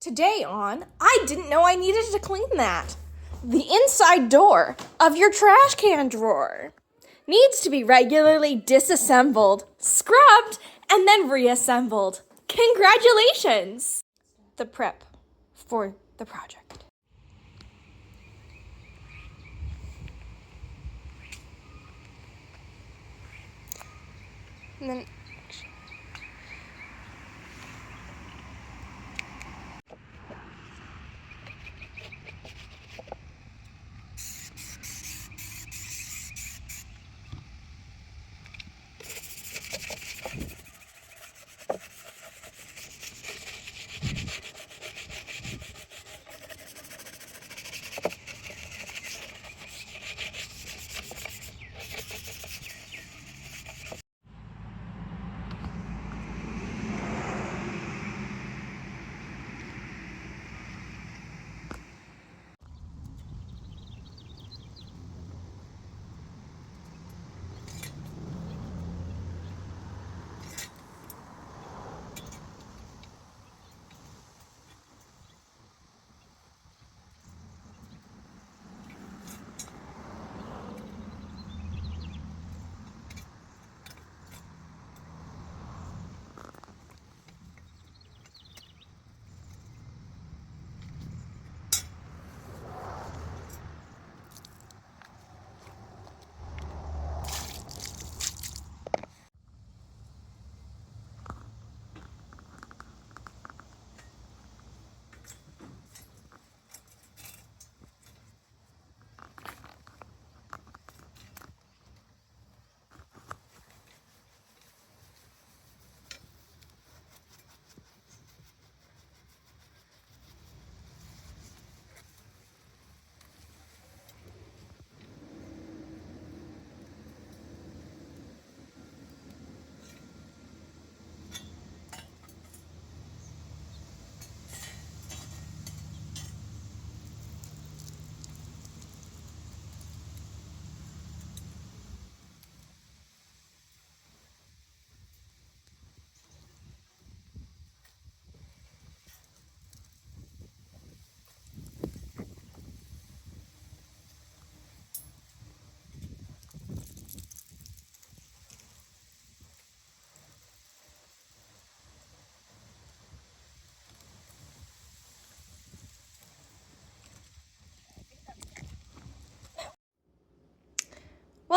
Today on I Didn't Know I Needed to Clean That. The inside door of your trash can drawer needs to be regularly disassembled, scrubbed, and then reassembled. Congratulations! The prep for the project. And then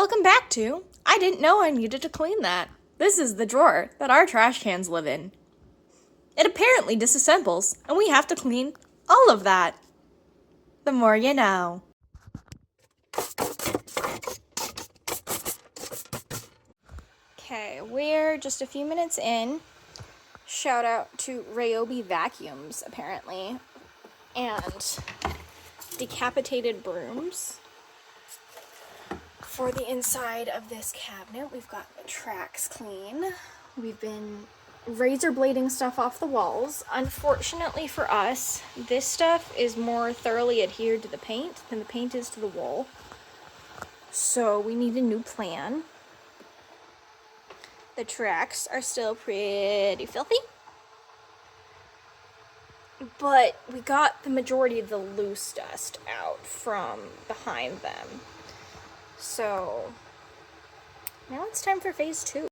welcome back to I Didn't Know I Needed to Clean That. This is the drawer that our trash cans live in. It apparently disassembles, and we have to clean all of that. The more you know. Okay, we're just a few minutes in. Shout out to Ryobi Vacuums, apparently, and decapitated brooms. For the inside of this cabinet, we've got the tracks clean. We've been razor blading stuff off the walls. Unfortunately for us, this stuff is more thoroughly adhered to the paint than the paint is to the wool. So we need a new plan. The tracks are still pretty filthy, but we got the majority of the loose dust out from behind them. So now it's time for phase 2.